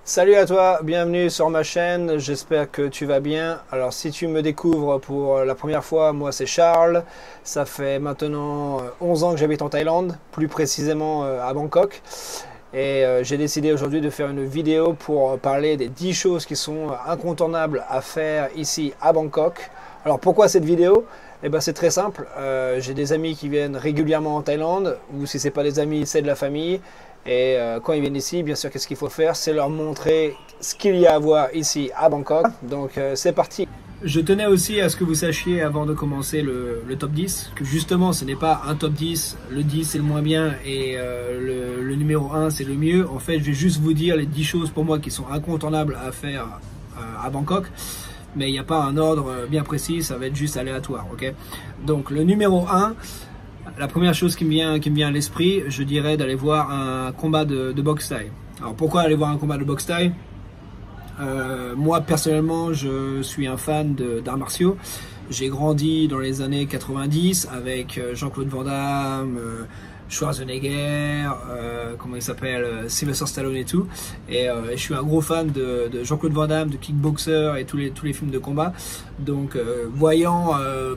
Salut à toi, bienvenue sur ma chaîne, j'espère que tu vas bien. Alors si tu me découvres pour la première fois, moi c'est Charles. Ça fait maintenant 11 ans que j'habite en Thaïlande, plus précisément à Bangkok. Et j'ai décidé aujourd'hui de faire une vidéo pour parler des 10 choses qui sont incontournables à faire ici à Bangkok. Alors pourquoi cette vidéo? Eh ben c'est très simple, j'ai des amis qui viennent régulièrement en Thaïlande, ou si c'est pas des amis, c'est de la famille. Et quand ils viennent ici, bien sûr, qu'est-ce qu'il faut faire? C'est leur montrer ce qu'il y a à voir ici à Bangkok. Donc c'est parti. Je tenais aussi à ce que vous sachiez avant de commencer le top 10, que justement ce n'est pas un top 10, le 10 c'est le moins bien et le numéro 1 c'est le mieux. En fait, je vais juste vous dire les 10 choses pour moi qui sont incontournables à faire à Bangkok. Mais il n'y a pas un ordre bien précis, ça va être juste aléatoire, ok? Donc le numéro 1, la première chose qui me vient à l'esprit, je dirais d'aller voir un combat de boxe thaï. Alors pourquoi aller voir un combat de boxe thaï? Moi personnellement, je suis un fan d'arts martiaux. J'ai grandi dans les années 90 avec Jean-Claude Van Damme, Schwarzenegger, comment il s'appelle, Sylvester Stallone et tout. Et je suis un gros fan de Jean-Claude Van Damme, de Kickboxer et tous les films de combat. Donc voyant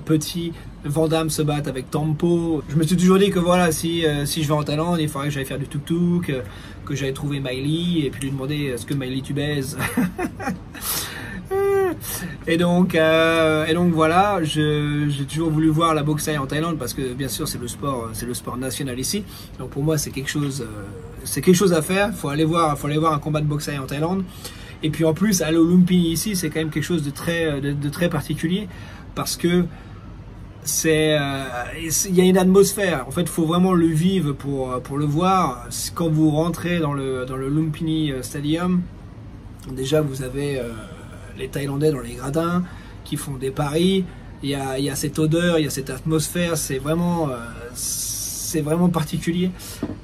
petit Van Damme se battre avec Tempo, je me suis toujours dit que voilà, si je vais en Thaïlande, il faudrait que j'aille faire du tuk-tuk, que j'aille trouver Miley et puis lui demander est-ce que Miley tu baises. Et donc voilà, j'ai toujours voulu voir la boxe thaï en Thaïlande parce que bien sûr c'est le sport national ici. Donc pour moi c'est quelque chose à faire. Faut aller voir un combat de boxe thaï en Thaïlande. Et puis en plus aller au Lumpini ici c'est quand même quelque chose de très particulier parce que il y a une atmosphère. En fait, il faut vraiment le vivre pour le voir. Quand vous rentrez dans le Lumpini Stadium, déjà vous avez les Thaïlandais dans les gradins qui font des paris. Il y a cette odeur, il y a cette atmosphère. C'est vraiment particulier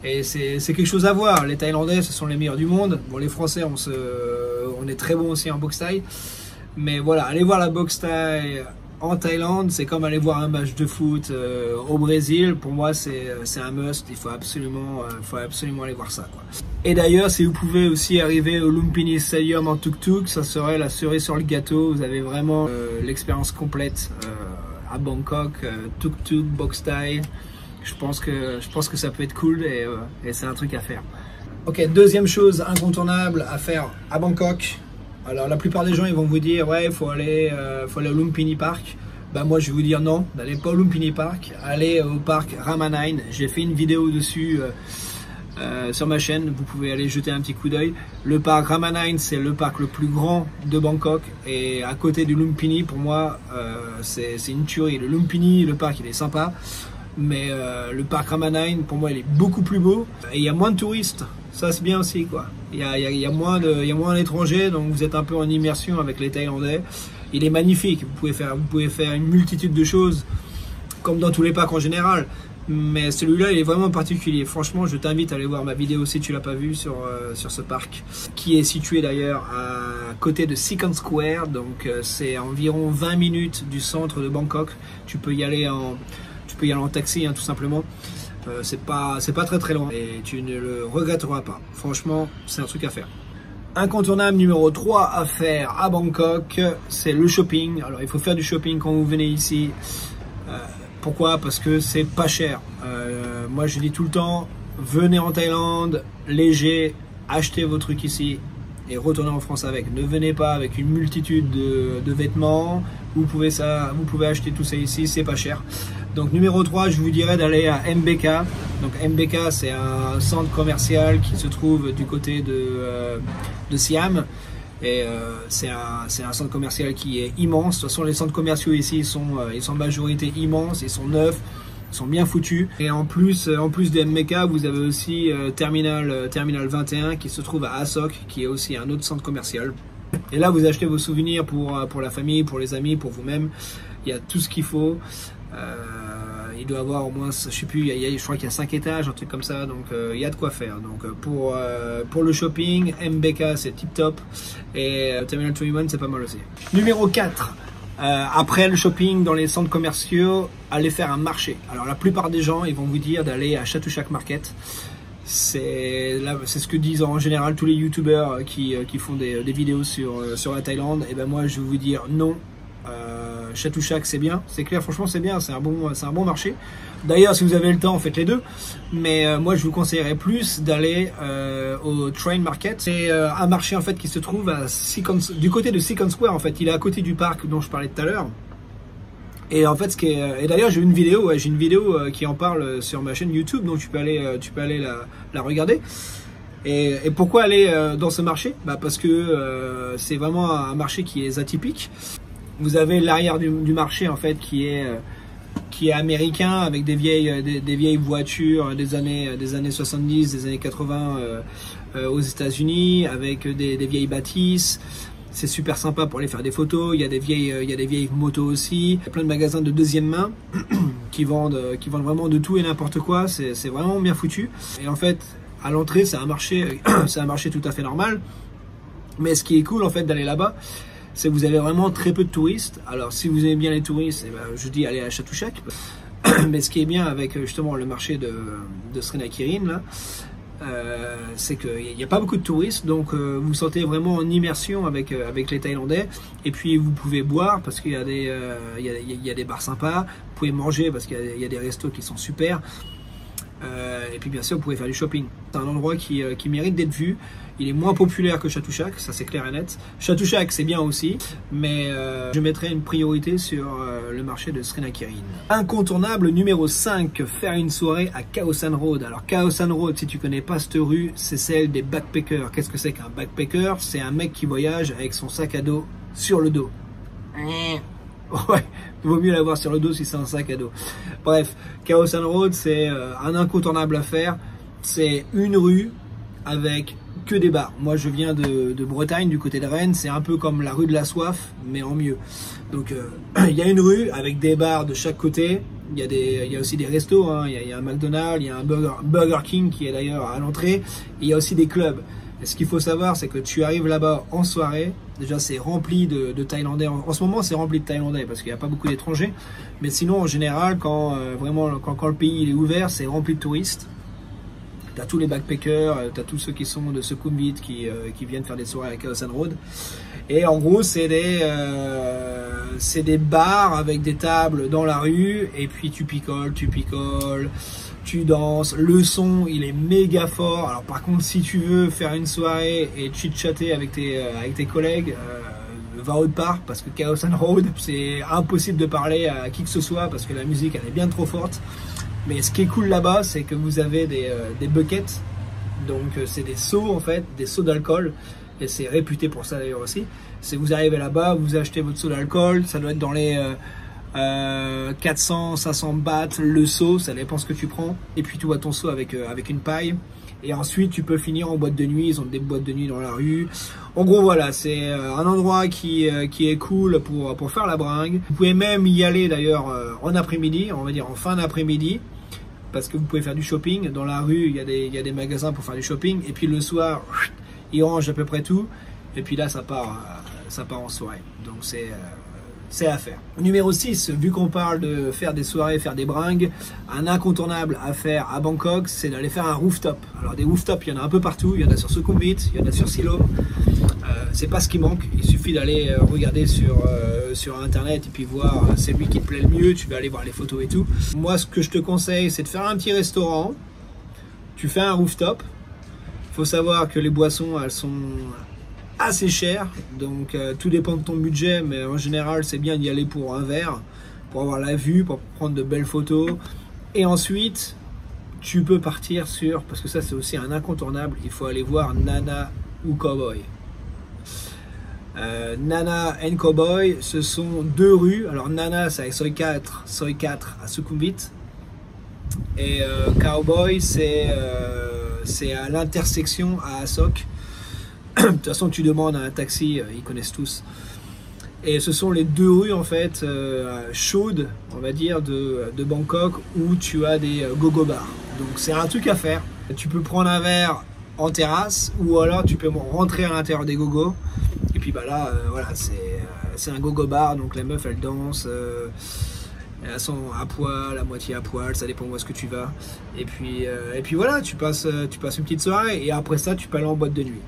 et c'est quelque chose à voir. Les Thaïlandais, ce sont les meilleurs du monde. Bon, les Français, on est très bons aussi en boxe thaï. Mais voilà, aller voir la boxe thaï en Thaïlande, c'est comme aller voir un match de foot au Brésil. Pour moi, c'est un must. Il faut absolument aller voir ça, quoi. Et d'ailleurs, si vous pouvez aussi arriver au Lumpini Stadium en tuk-tuk, ça serait la cerise sur le gâteau. Vous avez vraiment l'expérience complète à Bangkok, tuk-tuk, boxe thaï. Je pense que ça peut être cool et c'est un truc à faire. Ok, deuxième chose incontournable à faire à Bangkok. Alors la plupart des gens ils vont vous dire ouais il faut aller au Lumpini Park. Bah moi je vais vous dire non, n'allez pas au Lumpini Park, allez au parc Rama9. J'ai fait une vidéo dessus sur ma chaîne, vous pouvez aller jeter un petit coup d'œil. Le parc Rama9 c'est le parc le plus grand de Bangkok et à côté du Lumpini pour moi c'est une tuerie. Le Lumpini, le parc il est sympa, mais le parc Rama9 pour moi il est beaucoup plus beau et il y a moins de touristes. Ça c'est bien aussi quoi. Il y a moins d'étrangers, donc vous êtes un peu en immersion avec les Thaïlandais. Il est magnifique. Vous pouvez faire une multitude de choses, comme dans tous les parcs en général. Mais celui-là, il est vraiment particulier. Franchement, je t'invite à aller voir ma vidéo si tu l'as pas vu sur ce parc, qui est situé d'ailleurs à côté de Sikon Square. Donc c'est environ 20 minutes du centre de Bangkok. Tu peux y aller en taxi, hein, tout simplement. C'est pas très loin et tu ne le regretteras pas. Franchement, c'est un truc à faire. Incontournable numéro 3 à faire à Bangkok, c'est le shopping. Alors il faut faire du shopping quand vous venez ici. Pourquoi? Parce que c'est pas cher. Moi je dis tout le temps, venez en Thaïlande, léger, achetez vos trucs ici et retournez en France avec. Ne venez pas avec une multitude de vêtements. Vous pouvez acheter tout ça ici, c'est pas cher. Donc numéro 3, je vous dirais d'aller à MBK. Donc MBK, c'est un centre commercial qui se trouve du côté de Siam. Et c'est un centre commercial qui est immense. De toute façon, les centres commerciaux ici, ils sont en majorité immenses, ils sont neufs, ils sont bien foutus. Et en plus de MBK, vous avez aussi Terminal 21 qui se trouve à Asok, qui est aussi un autre centre commercial. Et là, vous achetez vos souvenirs pour la famille, pour les amis, pour vous-même. Il y a tout ce qu'il faut. Il doit avoir au moins, je sais plus, je crois qu'il y a 5 étages, un truc comme ça, donc il y a de quoi faire. Donc pour le shopping, MBK c'est tip top et Terminal 21 c'est pas mal aussi. Numéro 4, après le shopping dans les centres commerciaux, allez faire un marché. Alors la plupart des gens ils vont vous dire d'aller à Chatuchak Market. C'est ce que disent en général tous les youtubeurs qui font des vidéos sur la Thaïlande. Et ben moi je vais vous dire non. Chatuchak c'est bien, c'est clair, franchement c'est bien, c'est un bon marché. D'ailleurs si vous avez le temps faites les deux, mais moi je vous conseillerais plus d'aller au Train Market. C'est un marché en fait qui se trouve du côté de Second Square en fait, il est à côté du parc dont je parlais tout à l'heure. Et en fait, et d'ailleurs j'ai une vidéo qui en parle sur ma chaîne YouTube, donc tu peux aller la regarder. Et pourquoi aller dans ce marché? Bah parce que c'est vraiment un marché qui est atypique. Vous avez l'arrière du marché en fait qui est américain, avec des vieilles voitures des années 70, des années 80 aux États-Unis, avec des vieilles bâtisses. C'est super sympa pour aller faire des photos. Il y a des vieilles motos aussi. Il y a plein de magasins de deuxième main qui vendent vraiment de tout et n'importe quoi. C'est vraiment bien foutu. Et en fait, à l'entrée, c'est un marché tout à fait normal. Mais ce qui est cool en fait d'aller là-bas, c'est que vous avez vraiment très peu de touristes. Alors si vous aimez bien les touristes, eh ben, je dis allez à Chatuchak. Mais ce qui est bien avec justement le marché de Srinakirin là, c'est qu'il n'y a pas beaucoup de touristes, donc vous vous sentez vraiment en immersion avec les Thaïlandais. Et puis vous pouvez boire parce qu'il y a des bars sympas. Vous pouvez manger parce qu'il y a des restos qui sont super. Et puis bien sûr vous pouvez faire du shopping. C'est un endroit qui mérite d'être vu. Il est moins populaire que Chatuchak, ça c'est clair et net. Chatuchak c'est bien aussi, mais je mettrai une priorité sur le marché de Srinakirin. Incontournable numéro 5, faire une soirée à Khao San Road. Alors Khao San Road, si tu connais pas cette rue, c'est celle des backpackers. Qu'est-ce que c'est qu'un backpacker? C'est un mec qui voyage avec son sac à dos sur le dos. Ouais, il vaut mieux l'avoir sur le dos si c'est un sac à dos. Bref, Khao San Road, c'est un incontournable à faire. C'est une rue avec que des bars. Moi je viens de Bretagne, du côté de Rennes, c'est un peu comme la rue de la soif, mais en mieux. Donc il y a une rue avec des bars de chaque côté. Il y a aussi des restos, hein. Il y a un McDonald's, il y a un Burger King qui est d'ailleurs à l'entrée. Il y a aussi des clubs. Et ce qu'il faut savoir, c'est que tu arrives là-bas en soirée. Déjà, c'est rempli de Thaïlandais. En ce moment, c'est rempli de Thaïlandais parce qu'il n'y a pas beaucoup d'étrangers. Mais sinon, en général, quand le pays il est ouvert, c'est rempli de touristes. T'as tous les backpackers, t'as tous ceux qui sont de Sukhumvit qui viennent faire des soirées à Khao San Road. Et en gros, c'est des bars avec des tables dans la rue. Et puis tu picoles, tu danses. Le son, il est méga fort. Alors par contre, si tu veux faire une soirée et chit-chatter avec tes collègues, va autre part, parce que Khao San Road, c'est impossible de parler à qui que ce soit parce que la musique, elle est bien trop forte. Mais ce qui est cool là-bas, c'est que vous avez des buckets, donc c'est des seaux en fait, des seaux d'alcool, et c'est réputé pour ça d'ailleurs aussi. C'est vous arrivez là-bas, vous achetez votre seau d'alcool, ça doit être dans les 400-500 bahts le seau, ça dépend ce que tu prends, et puis tu bois ton seau avec une paille, et ensuite tu peux finir en boîte de nuit. Ils ont des boîtes de nuit dans la rue. En gros voilà, c'est un endroit qui est cool pour faire la bringue. Vous pouvez même y aller d'ailleurs en après-midi, on va dire en fin d'après-midi, parce que vous pouvez faire du shopping. Dans la rue, il y a des magasins pour faire du shopping. Et puis le soir, ils rangent à peu près tout. Et puis là, ça part en soirée. Donc c'est à faire. Numéro 6, vu qu'on parle de faire des soirées, faire des bringues, un incontournable à faire à Bangkok, c'est d'aller faire un rooftop. Alors des rooftops, il y en a un peu partout. Il y en a sur Sukhumvit, il y en a sur Siloam. C'est pas ce qui manque. Il suffit d'aller regarder sur internet et puis voir celui qui te plaît le mieux. Tu vas aller voir les photos et tout. Moi, ce que je te conseille, c'est de faire un petit restaurant. Tu fais un rooftop. Il faut savoir que les boissons, elles sont assez chères, donc tout dépend de ton budget, mais en général c'est bien d'y aller pour un verre, pour avoir la vue, pour prendre de belles photos. Et ensuite tu peux partir parce que ça c'est aussi un incontournable, il faut aller voir Nana ou Cowboy. Nana and Cowboy, ce sont deux rues. Alors Nana c'est à Soi 4 à Sukhumvit, et Cowboy c'est à l'intersection à Asok. De toute façon, tu demandes à un taxi, ils connaissent tous. Et ce sont les deux rues en fait chaudes, on va dire, de Bangkok, où tu as des go-go bars. Donc c'est un truc à faire. Tu peux prendre un verre en terrasse, ou alors tu peux rentrer à l'intérieur des go-go. Et puis bah là, voilà, c'est un go-go bar, donc les meufs elles dansent. Elles sont à poil, à moitié à poil, ça dépend où est-ce que tu vas. Et puis voilà, tu passes une petite soirée et après ça, tu peux aller en boîte de nuit.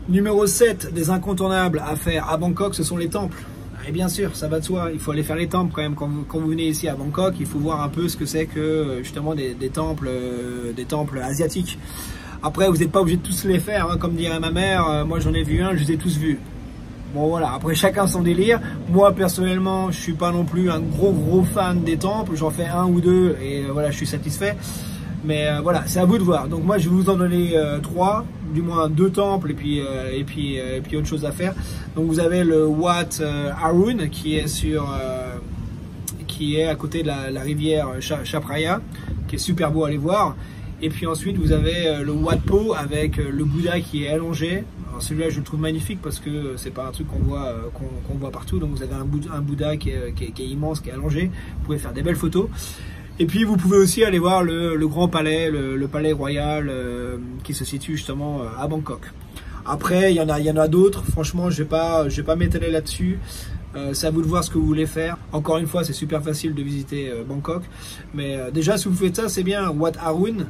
Numéro 7 des incontournables à faire à Bangkok, ce sont les temples. Et bien sûr, ça va de soi, il faut aller faire les temples quand même. Quand vous venez ici à Bangkok, il faut voir un peu ce que c'est que justement des temples asiatiques. Après, vous n'êtes pas obligé de tous les faire, hein, comme dirait ma mère. Moi, j'en ai vu un, je les ai tous vus. Bon voilà, après chacun son délire. Moi personnellement, je suis pas non plus un gros fan des temples. J'en fais un ou deux et voilà, je suis satisfait. Mais voilà, c'est à vous de voir. Donc moi, je vais vous en donner 3, du moins 2 temples et puis autre chose à faire. Donc vous avez le Wat Arun qui est à côté de la rivière Chao Phraya, qui est super beau à aller voir. Et puis ensuite, vous avez le Wat Po avec le Bouddha qui est allongé. Alors celui-là, je le trouve magnifique parce que c'est pas un truc qu'on voit partout. Donc vous avez un Bouddha qui est immense, qui est allongé. Vous pouvez faire des belles photos. Et puis vous pouvez aussi aller voir le grand palais, le palais royal qui se situe justement à Bangkok. Après, il y en a d'autres. Franchement, je vais pas m'étaler là-dessus. C'est à vous de voir ce que vous voulez faire. Encore une fois, c'est super facile de visiter Bangkok. Mais déjà, si vous faites ça, c'est bien. Wat Arun,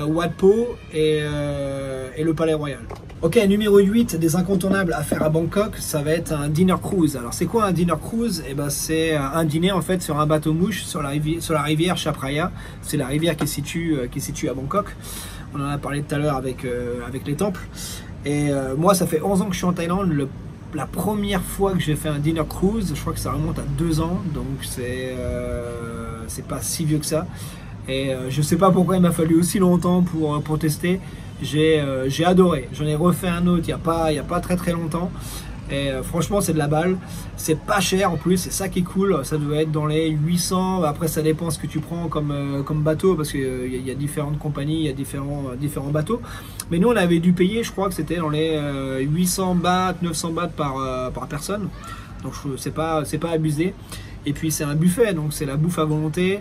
Wat Po et le Palais Royal. Ok, numéro 8 des incontournables à faire à Bangkok, ça va être un dinner cruise. Alors c'est quoi un dinner cruise? Eh ben, c'est un dîner en fait sur un bateau mouche sur la rivière Chao Phraya. C'est la rivière qui est située à Bangkok. On en a parlé tout à l'heure avec les temples. Et moi, ça fait 11 ans que je suis en Thaïlande. La première fois que j'ai fait un dinner cruise, je crois que ça remonte à 2 ans, donc c'est pas si vieux que ça. Et je sais pas pourquoi il m'a fallu aussi longtemps pour tester. J'ai adoré. J'en ai refait un autre il y a pas très longtemps. Et franchement, c'est de la balle. C'est pas cher en plus, c'est ça qui est cool. Ça doit être dans les 800. Après, ça dépend ce que tu prends comme bateau parce qu'il y a différentes compagnies, il y a différents bateaux. Mais nous, on avait dû payer, je crois que c'était dans les 800 bahts, 900 bahts par personne. Donc, c'est pas abusé. Et puis, c'est un buffet, donc c'est la bouffe à volonté.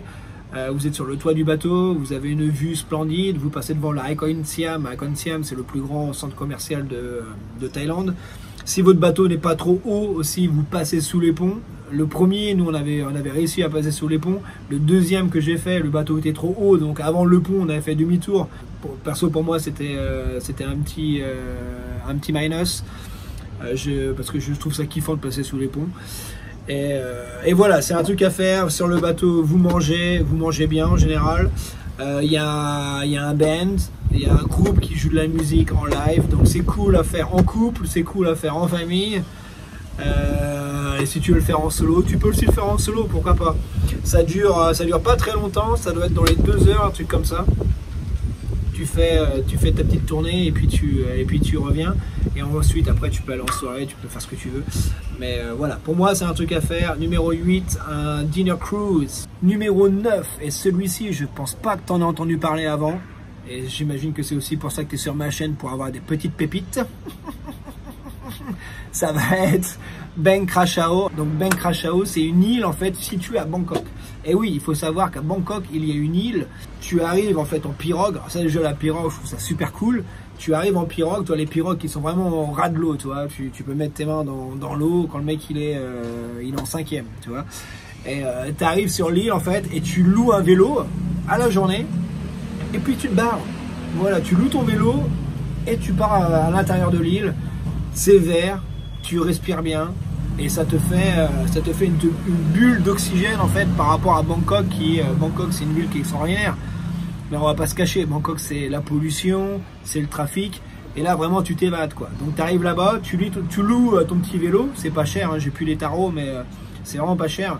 Vous êtes sur le toit du bateau, vous avez une vue splendide, vous passez devant la Icon Siam. Icon Siam, c'est le plus grand centre commercial de Thaïlande. Si votre bateau n'est pas trop haut aussi, vous passez sous les ponts. Le premier, nous on avait réussi à passer sous les ponts. Le deuxième que j'ai fait, le bateau était trop haut, donc avant le pont, on avait fait demi-tour. Perso, pour moi, c'était un petit minus, parce que je trouve ça kiffant de passer sous les ponts. Et voilà, c'est un truc à faire. Sur le bateau, vous mangez bien en général. Il y a un band, il y a un groupe qui joue de la musique en live, donc c'est cool à faire en couple, c'est cool à faire en famille. Et si tu veux le faire en solo, tu peux aussi le faire en solo, pourquoi pas. Ça dure pas très longtemps, ça doit être dans les 2 heures, un truc comme ça. Tu fais ta petite tournée et puis tu reviens. Et ensuite, après, tu peux aller en soirée, tu peux faire ce que tu veux. Mais voilà, pour moi, c'est un truc à faire. Numéro 8, un dinner cruise. Numéro 9, et celui-ci, je pense pas que tu en as entendu parler avant. Et j'imagine que c'est aussi pour ça que tu es sur ma chaîne, pour avoir des petites pépites. Ça va être Bang Krachao. Donc Bang Krachao, c'est une île en fait située à Bangkok. Et oui, il faut savoir qu'à Bangkok, il y a une île. Tu arrives en fait en pirogue. Alors ça, déjà, la pirogue, je trouve ça super cool. Tu arrives en pirogue, toi, les pirogues qui sont vraiment au ras de l'eau, tu vois. Tu peux mettre tes mains dans l'eau quand le mec il est en 5e, tu vois. Et tu arrives sur l'île en fait et tu loues un vélo à la journée et puis tu te barres. Voilà, tu loues ton vélo et tu pars à l'intérieur de l'île. C'est vert, tu respires bien et ça te fait une bulle d'oxygène en fait par rapport à Bangkok Bangkok c'est une ville qui est extraordinaire. Mais on va pas se cacher, Bangkok c'est la pollution, c'est le trafic, et là vraiment tu t'évades quoi. Donc tu arrives là-bas, tu loues ton petit vélo, c'est pas cher, hein, j'ai plus les tarots mais c'est vraiment pas cher.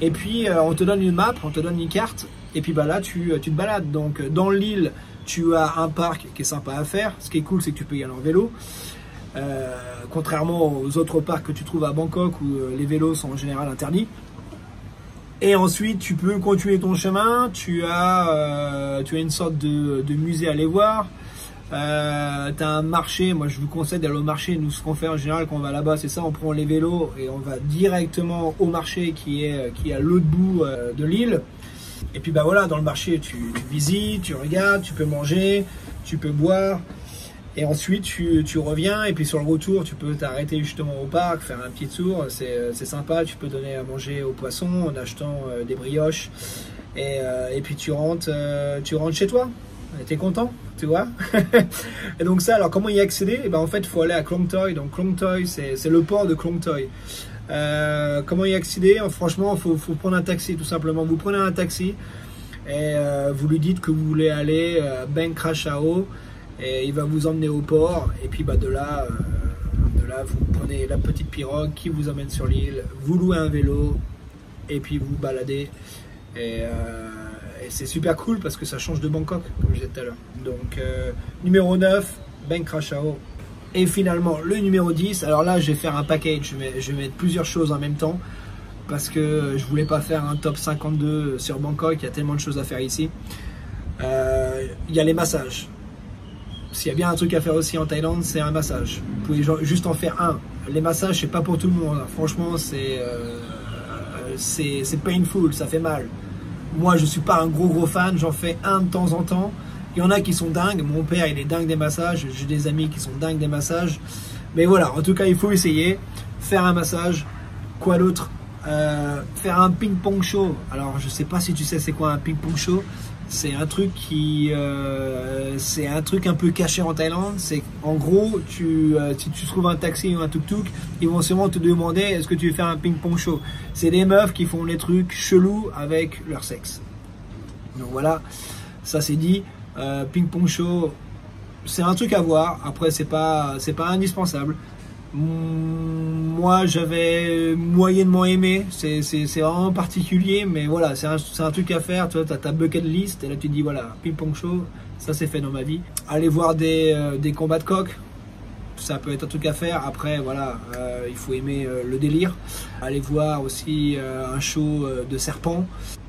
Et puis on te donne une map, on te donne une carte, et puis bah là tu te balades. Donc dans l'île tu as un parc qui est sympa à faire, ce qui est cool c'est que tu peux y aller en vélo. Contrairement aux autres parcs que tu trouves à Bangkok où les vélos sont en général interdits. Et ensuite, tu peux continuer ton chemin. Tu as une sorte de musée à aller voir. Tu as un marché. Moi, je vous conseille d'aller au marché. Nous, ce qu'on fait en général quand on va là-bas, c'est ça. On prend les vélos et on va directement au marché qui est à l'autre bout de l'île. Et puis, bah voilà, dans le marché, tu visites, tu regardes, tu peux manger, tu peux boire. Et ensuite, tu reviens, et puis sur le retour, tu peux t'arrêter justement au parc, faire un petit tour, c'est sympa, tu peux donner à manger aux poissons en achetant des brioches, et puis tu rentres chez toi, t'es content, tu vois. Et donc ça, alors comment y accéder? Et ben en fait, il faut aller à Klong Toi, donc Klong Toi, c'est le port de Klong Toi. Comment y accéder? Franchement, faut prendre un taxi, tout simplement. Vous prenez un taxi, et vous lui dites que vous voulez aller à Bang Kra Chao, et il va vous emmener au port, et puis bah, de là vous prenez la petite pirogue qui vous emmène sur l'île, vous louez un vélo et puis vous baladez, et c'est super cool parce que ça change de Bangkok comme je disais tout à l'heure. Donc numéro 9, Bang Kra Chao. Et finalement le numéro 10, alors là je vais faire un package, je vais mettre plusieurs choses en même temps parce que je voulais pas faire un top 52 sur Bangkok, il y a tellement de choses à faire ici. Il y a les massages. S'il y a bien un truc à faire aussi en Thaïlande, c'est un massage. Vous pouvez juste en faire un. Les massages, c'est pas pour tout le monde. Franchement, c'est painful, ça fait mal. Moi, je suis pas un gros fan, j'en fais un de temps en temps. Il y en a qui sont dingues. Mon père, il est dingue des massages. J'ai des amis qui sont dingues des massages. Mais voilà, en tout cas, il faut essayer. Faire un massage. Quoi d'autre? Faire un ping-pong show. Alors, je sais pas si tu sais c'est quoi un ping-pong show. C'est un truc c'est un truc un peu caché en Thaïlande. C'est en gros, si tu trouves un taxi ou un tuk-tuk, ils vont sûrement te demander est-ce que tu veux faire un ping-pong show. C'est des meufs qui font des trucs chelous avec leur sexe. Donc voilà, ça c'est dit. Ping-pong show, c'est un truc à voir. Après, c'est pas indispensable. Moi j'avais moyennement aimé, c'est vraiment particulier, mais voilà, c'est un truc à faire. Tu vois, t'as ta bucket list et là tu te dis voilà, ping pong show, ça c'est fait dans ma vie. Aller voir des combats de coq, ça peut être un truc à faire. Après voilà, il faut aimer le délire. Aller voir aussi un show de serpents.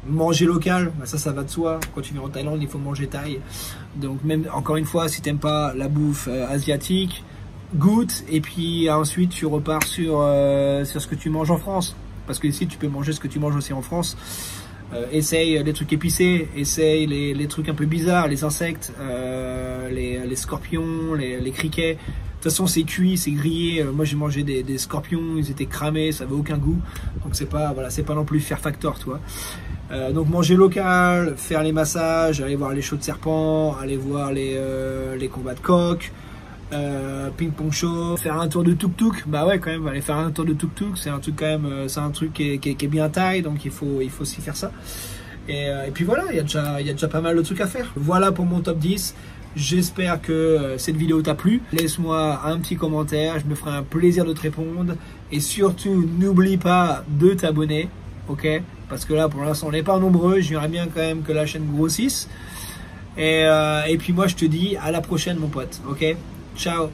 Manger local, ça va de soi. Quand tu viens en Thaïlande, il faut manger thaï. Donc même encore une fois, si t'aimes pas la bouffe asiatique, goûte, et puis ensuite tu repars sur ce que tu manges en France, parce que ici tu peux manger ce que tu manges aussi en France. Essaye les trucs épicés, essaye les trucs un peu bizarres, les insectes, les scorpions, les criquets. De toute façon c'est cuit, c'est grillé. Moi j'ai mangé des scorpions, ils étaient cramés, ça avait aucun goût, donc c'est pas non plus Fear Factor, toi. Donc manger local, faire les massages, aller voir les shows de serpents, aller voir les combats de coq, ping-pong show, faire un tour de tuk-tuk. Bah ouais, quand même, aller faire un tour de tuk-tuk, c'est un truc quand même, c'est un truc qui est bien taille, donc il faut aussi faire ça. Et puis voilà, il y a déjà pas mal de trucs à faire. Voilà pour mon top 10. J'espère que cette vidéo t'a plu. Laisse-moi un petit commentaire, je me ferai un plaisir de te répondre. Et surtout, n'oublie pas de t'abonner, ok? Parce que là, pour l'instant, on n'est pas nombreux. J'aimerais bien quand même que la chaîne grossisse. Et puis moi, je te dis à la prochaine, mon pote, ok? Ciao!